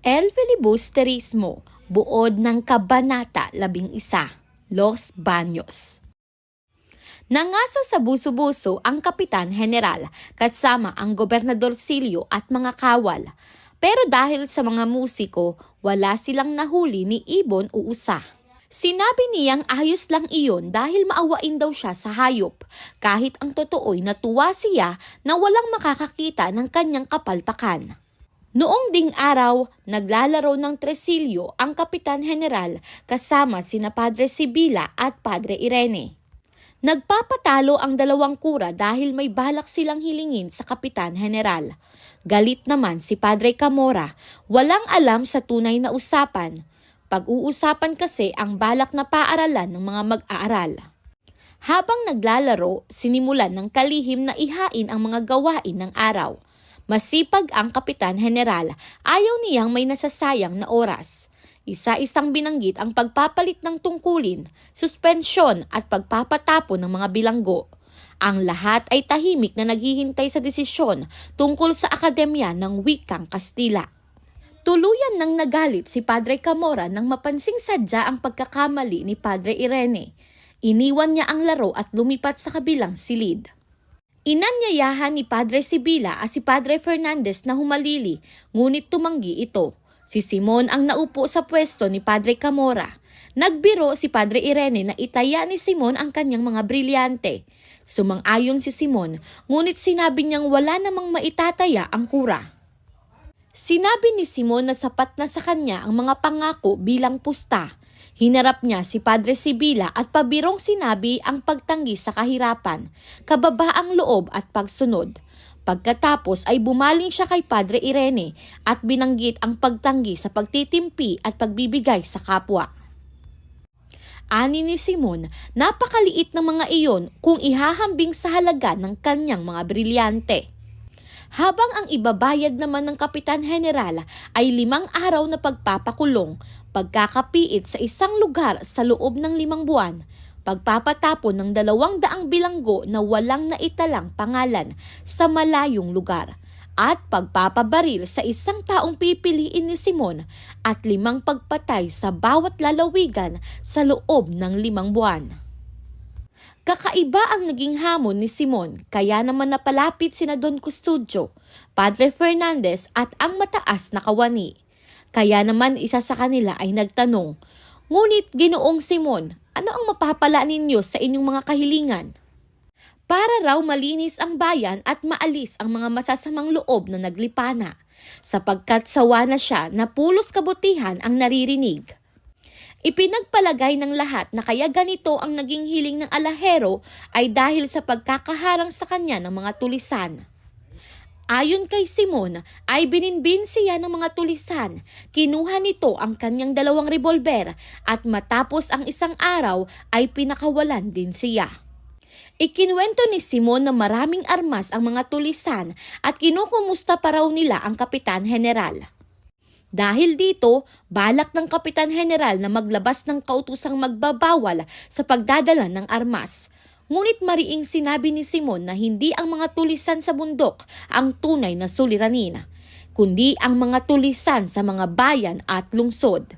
El Filibusterismo, buod ng Kabanata 11, Los Baños. Nangaso sa buso-buso ang Kapitan General kasama ang Gobernador Silio at mga kawal. Pero dahil sa mga musiko, wala silang nahuli ni Ibon o Usa. Sinabi niyang ayos lang iyon dahil maawain daw siya sa hayop, kahit ang totoo'y natuwa siya na walang makakakita ng kanyang kapalpakan. Noong ding araw, naglalaro ng tresilyo ang Kapitan General kasama sina Padre Sibila at Padre Irene. Nagpapatalo ang dalawang kura dahil may balak silang hilingin sa Kapitan General. Galit naman si Padre Camora, walang alam sa tunay na usapan. Pag-uusapan kasi ang balak na paaralan ng mga mag-aaral. Habang naglalaro, sinimulan ng kalihim na ihain ang mga gawain ng araw. Masipag ang Kapitan General, ayaw niyang may nasasayang na oras. Isa-isang binanggit ang pagpapalit ng tungkulin, suspensyon at pagpapatapon ng mga bilanggo. Ang lahat ay tahimik na naghihintay sa desisyon tungkol sa Akademya ng Wikang Kastila. Tuluyan nang nagalit si Padre Camora nang mapansing sadya ang pagkakamali ni Padre Irene. Iniwan niya ang laro at lumipat sa kabilang silid. Inanyayahan ni Padre Sibila at si Padre Fernandez na humalili, ngunit tumanggi ito. Si Simon ang naupo sa pwesto ni Padre Camora. Nagbiro si Padre Irene na itaya ni Simon ang kanyang mga brilyante. Sumang-ayon si Simon, ngunit sinabi niyang wala namang maitataya ang kura. Sinabi ni Simon na sapat na sa kanya ang mga pangako bilang pusta. Hinarap niya si Padre Sibila at pabirong sinabi ang pagtanggi sa kahirapan, kababaang loob at pagsunod. Pagkatapos ay bumaling siya kay Padre Irene at binanggit ang pagtanggi sa pagtitimpi at pagbibigay sa kapwa. Ani ni Simon, napakaliit ng mga iyon kung ihahambing sa halaga ng kanyang mga brilyante. Habang ang ibabayad naman ng Kapitan General ay 5 araw na pagpapakulong, pagkakapiit sa isang lugar sa loob ng 5 buwan, pagpapatapon ng 200 bilanggo na walang naitalang pangalan sa malayong lugar, at pagpapabaril sa isang taong pipiliin ni Simon at 5 pagpatay sa bawat lalawigan sa loob ng 5 buwan. Kakaiba ang naging hamon ni Simon, kaya naman napalapit sina Don Custodio, Padre Fernandez at ang mataas na kawani. Kaya naman isa sa kanila ay nagtanong, "Ngunit Ginoong Simon, ano ang mapapala ninyo sa inyong mga kahilingan?" Para raw malinis ang bayan at maalis ang mga masasamang loob na naglipana, sapagkat sawa na siya na pulos kabutihan ang naririnig. Ipinagpalagay ng lahat na kaya ganito ang naging hiling ng alahero ay dahil sa pagkakaharang sa kanya ng mga tulisan. Ayon kay Simon ay bininbin siya ng mga tulisan, kinuha nito ang kanyang 2 revolver at matapos ang isang araw ay pinakawalan din siya. Ikinuwento ni Simon na maraming armas ang mga tulisan at kinukumusta pa raw nila ang Kapitan General. Dahil dito, balak ng Kapitan General na maglabas ng kautusang magbabawal sa pagdadala ng armas. Ngunit mariing sinabi ni Simon na hindi ang mga tulisan sa bundok ang tunay na suliranin, kundi ang mga tulisan sa mga bayan at lungsod.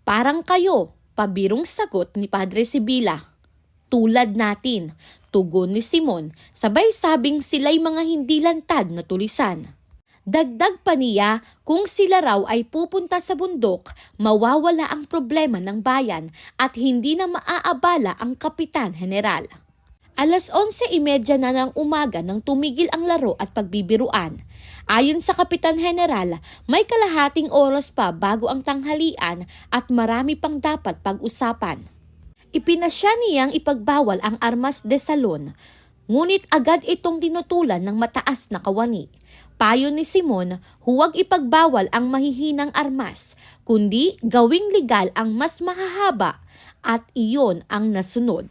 "Parang kayo," pabirong sagot ni Padre Sibila. "Tulad natin," tugon ni Simon, sabay sabing sila'y mga hindi lantad na tulisan. Dagdag pa niya, kung sila raw ay pupunta sa bundok, mawawala ang problema ng bayan at hindi na maaabala ang Kapitan General. 11:30 na ng umaga nang tumigil ang laro at pagbibiruan. Ayon sa Kapitan General, may kalahating oras pa bago ang tanghalian at marami pang dapat pag-usapan. Ipinasya niyang ipagbawal ang armas de salon, ngunit agad itong tinutulan ng mataas na kawani. Payo ni Simon, huwag ipagbawal ang mahihinang armas, kundi gawing legal ang mas mahahaba at iyon ang nasunod.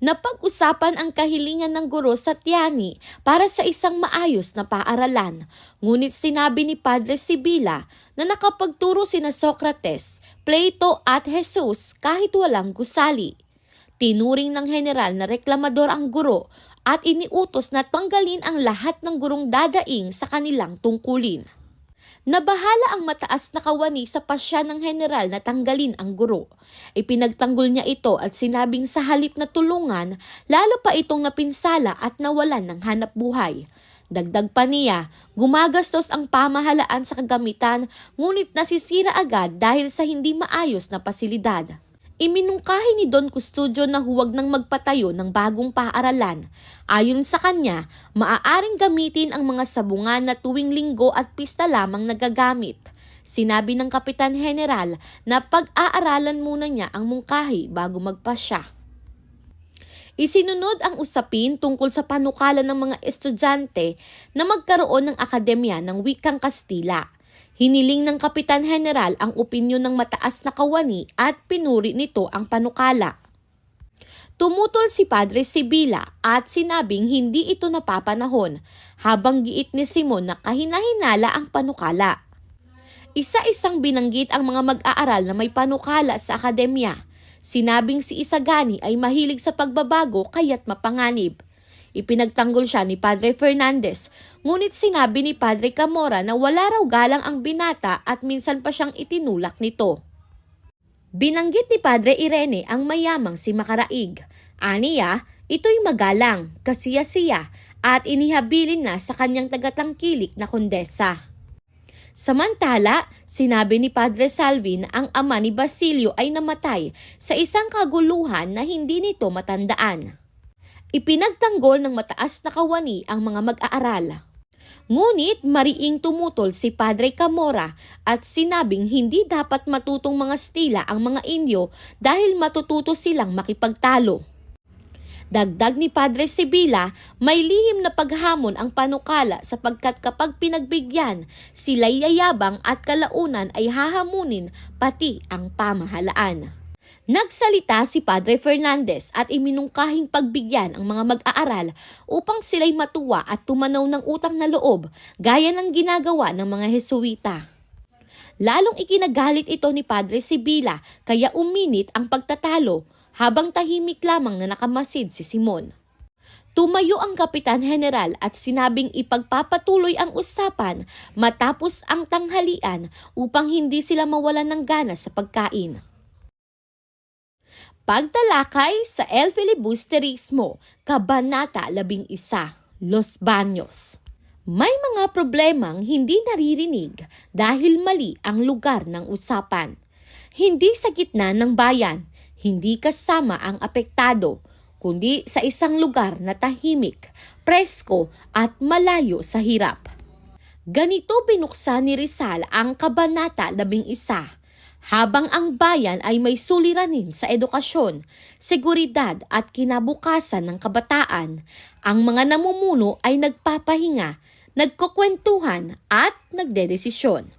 Napag-usapan ang kahilingan ng guro sa Tiani para sa isang maayos na paaralan, ngunit sinabi ni Padre Sibila na nakapagturo sina Socrates, Plato at Jesus kahit walang gusali. Tinuring ng general na reklamador ang guro at iniutos na tanggalin ang lahat ng gurong dadaing sa kanilang tungkulin. Nabahala ang mataas na kawani sa pasya ng general na tanggalin ang guro. Ipinagtanggol niya ito at sinabing sa halip na tulungan, lalo pa itong napinsala at nawalan ng hanap buhay. Dagdag pa niya, gumagastos ang pamahalaan sa kagamitan ngunit nasisira agad dahil sa hindi maayos na pasilidad. Iminungkahi ni Don Custodio na huwag nang magpatayo ng bagong paaralan. Ayon sa kanya, maaaring gamitin ang mga sabungan na tuwing linggo at pista lamang nagagamit. Sinabi ng Kapitan General na pag-aaralan muna niya ang mungkahi bago magpasya. Isinunod ang usapin tungkol sa panukala ng mga estudyante na magkaroon ng akademya ng wikang Kastila. Hiniling ng Kapitan General ang opinyon ng mataas na kawani at pinuri nito ang panukala. Tumutol si Padre Sibila at sinabing hindi ito napapanahon habang giit ni Simon na kahinahinala ang panukala. Isa-isang binanggit ang mga mag-aaral na may panukala sa akademya. Sinabing si Isagani ay mahilig sa pagbabago kaya't mapanganib. Ipinagtanggol siya ni Padre Fernandez, ngunit sinabi ni Padre Camora na wala raw galang ang binata at minsan pa siyang itinulak nito. Binanggit ni Padre Irene ang mayamang si Makaraig. Aniya, ito'y magalang, kasiya-siya at inihabilin na sa kanyang tagatangkilik na kondesa. Samantala, sinabi ni Padre Salvin ang ama ni Basilio ay namatay sa isang kaguluhan na hindi nito matandaan. Ipinagtanggol ng mataas na kawani ang mga mag-aaral. Ngunit mariing tumutol si Padre Camora at sinabing hindi dapat matutong mga stila ang mga Indio dahil matututo silang makipagtalo. Dagdag ni Padre Sibila, may lihim na paghamon ang panukala sapagkat kapag pinagbigyan, sila'y yayabang at kalaunan ay hahamunin pati ang pamahalaan. Nagsalita si Padre Fernandez at iminungkahing pagbigyan ang mga mag-aaral upang sila'y matuwa at tumanaw ng utang na loob gaya ng ginagawa ng mga Hesuita. Lalong ikinagalit ito ni Padre Sibila kaya uminit ang pagtatalo habang tahimik lamang na nakamasid si Simon. Tumayo ang Kapitan General at sinabing ipagpapatuloy ang usapan matapos ang tanghalian upang hindi sila mawalan ng gana sa pagkain. Pagtalakay sa El Filibusterismo, Kabanata 11, Los Baños. May mga problemang hindi naririnig dahil mali ang lugar ng usapan. Hindi sa gitna ng bayan, hindi kasama ang apektado, kundi sa isang lugar na tahimik, presko at malayo sa hirap. Ganito binuksan ni Rizal ang Kabanata 11. Habang ang bayan ay may suliranin sa edukasyon, seguridad at kinabukasan ng kabataan, ang mga namumuno ay nagpapahinga, nagkukwentuhan at nagdedesisyon.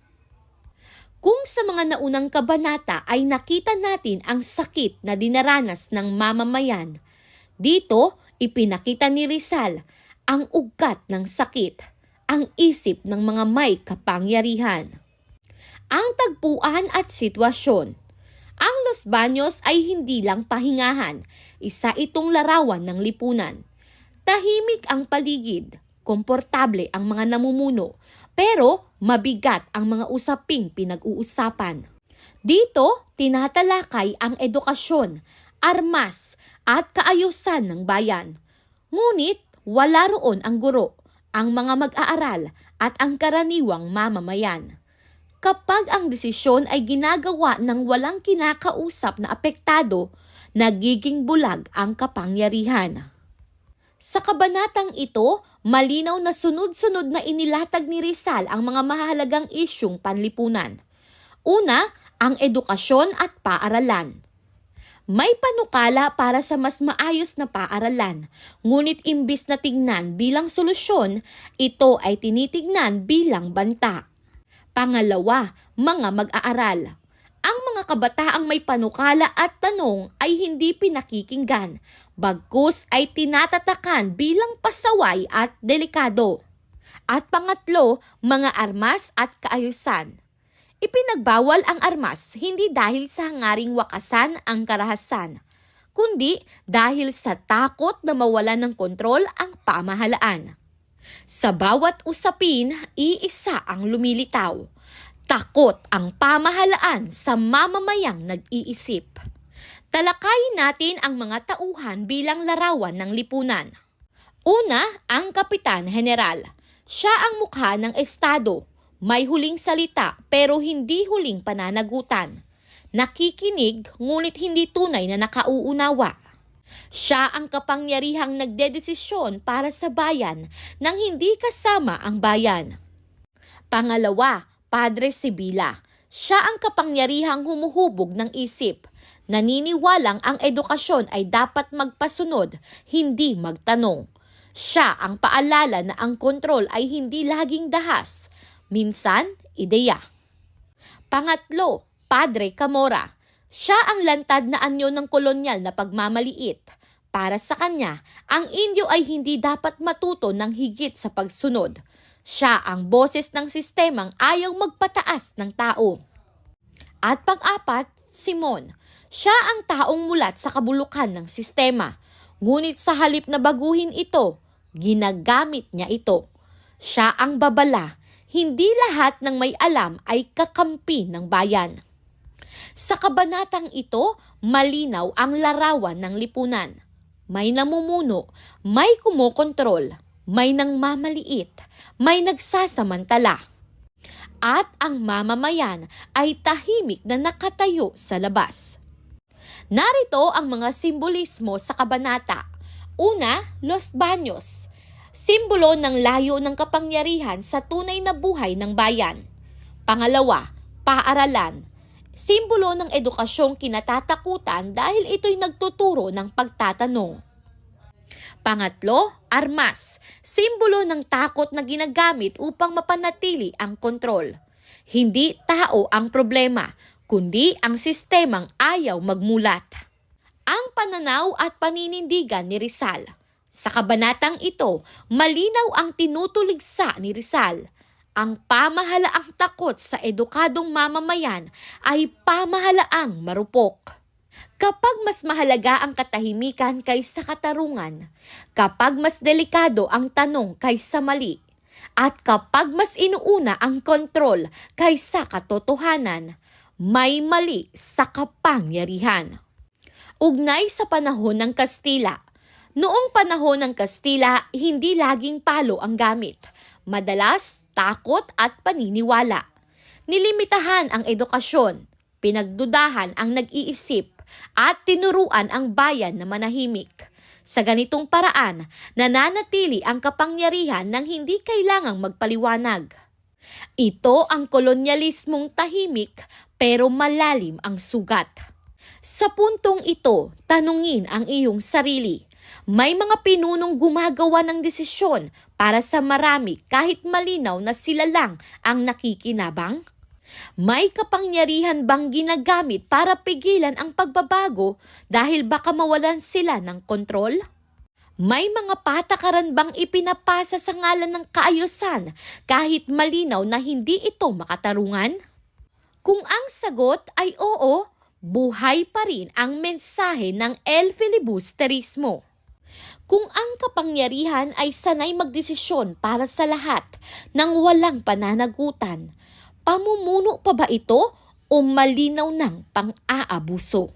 Kung sa mga naunang kabanata ay nakita natin ang sakit na dinaranas ng mamamayan, dito ipinakita ni Rizal ang ugat ng sakit, ang isip ng mga may kapangyarihan. Ang tagpuan at sitwasyon. Ang Los Baños ay hindi lang pahingahan, isa itong larawan ng lipunan. Tahimik ang paligid, komportable ang mga namumuno, pero mabigat ang mga usaping pinag-uusapan. Dito, tinatalakay ang edukasyon, armas at kaayusan ng bayan. Ngunit wala roon ang guro, ang mga mag-aaral at ang karaniwang mamamayan. Kapag ang desisyon ay ginagawa ng walang kinakausap na apektado, nagiging bulag ang kapangyarihan. Sa kabanatang ito, malinaw na sunod-sunod na inilatag ni Rizal ang mga mahalagang isyung panlipunan. Una, ang edukasyon at paaralan. May panukala para sa mas maayos na paaralan, ngunit imbis na tingnan bilang solusyon, ito ay tinitignan bilang banta. Pangalawa, mga mag-aaral. Ang mga kabataang may panukala at tanong ay hindi pinakikinggan, bagkus ay tinatatakan bilang pasaway at delikado. At pangatlo, mga armas at kaayusan. Ipinagbawal ang armas hindi dahil sa hangaring wakasan ang karahasan, kundi dahil sa takot na mawalan ng kontrol ang pamahalaan. Sa bawat usapin, iisa ang lumilitaw. Takot ang pamahalaan sa mamamayang nag-iisip. Talakayin natin ang mga tauhan bilang larawan ng lipunan. Una, ang Kapitan General. Siya ang mukha ng estado. May huling salita pero hindi huling pananagutan. Nakikinig ngunit hindi tunay na nakauunawa. Siya ang kapangyarihang nagdedesisyon para sa bayan nang hindi kasama ang bayan. Pangalawa, Padre Sibila. Siya ang kapangyarihang humuhubog ng isip. Naniniwalang ang edukasyon ay dapat magpasunod, hindi magtanong. Siya ang paalala na ang kontrol ay hindi laging dahas, minsan ideya. Pangatlo, Padre Camora. Siya ang lantad na anyo ng kolonyal na pagmamaliit. Para sa kanya, ang Indio ay hindi dapat matuto ng higit sa pagsunod. Siya ang boses ng sistemang ayaw magpataas ng tao. At pang-apat, Simon. Siya ang taong mulat sa kabulukan ng sistema. Ngunit sa halip na baguhin ito, ginagamit niya ito. Siya ang babala. Hindi lahat ng may alam ay kakampi ng bayan. Sa kabanatang ito, malinaw ang larawan ng lipunan. May namumuno, may kumokontrol, may nangmamaliit, may nagsasamantala. At ang mamamayan ay tahimik na nakatayo sa labas. Narito ang mga simbolismo sa kabanata. Una, Los Baños. Simbolo ng layo ng kapangyarihan sa tunay na buhay ng bayan. Pangalawa, paaralan. Simbolo ng edukasyong kinatatakutan dahil ito'y nagtuturo ng pagtatanong. Pangatlo, armas. Simbolo ng takot na ginagamit upang mapanatili ang kontrol. Hindi tao ang problema, kundi ang sistemang ayaw magmulat. Ang pananaw at paninindigan ni Rizal. Sa kabanatang ito, malinaw ang tinutuligsa ni Rizal. Ang pamahalaang takot sa edukadong mamamayan ay pamahalaang marupok. Kapag mas mahalaga ang katahimikan kaysa katarungan, kapag mas delikado ang tanong kaysa mali, at kapag mas inuuna ang kontrol kaysa katotohanan, may mali sa kapangyarihan. Ugnay sa panahon ng Kastila. Noong panahon ng Kastila, hindi laging palo ang gamit. Madalas, takot at paniniwala. Nilimitahan ang edukasyon, pinagdudahan ang nag-iisip, at tinuruan ang bayan na manahimik. Sa ganitong paraan, nananatili ang kapangyarihan ng hindi kailangang magpaliwanag. Ito ang kolonyalismong tahimik pero malalim ang sugat. Sa puntong ito, tanungin ang iyong sarili. May mga pinunong gumagawa ng desisyon para sa marami kahit malinaw na sila lang ang nakikinabang? May kapangyarihan bang ginagamit para pigilan ang pagbabago dahil baka mawalan sila ng kontrol? May mga patakaran bang ipinapasa sa ngalan ng kaayusan kahit malinaw na hindi ito makatarungan? Kung ang sagot ay oo, buhay pa rin ang mensahe ng El Filibusterismo. Kung ang kapangyarihan ay sanay magdesisyon para sa lahat nang walang pananagutan, pamumuno pa ba ito o malinaw ng pang-aabuso?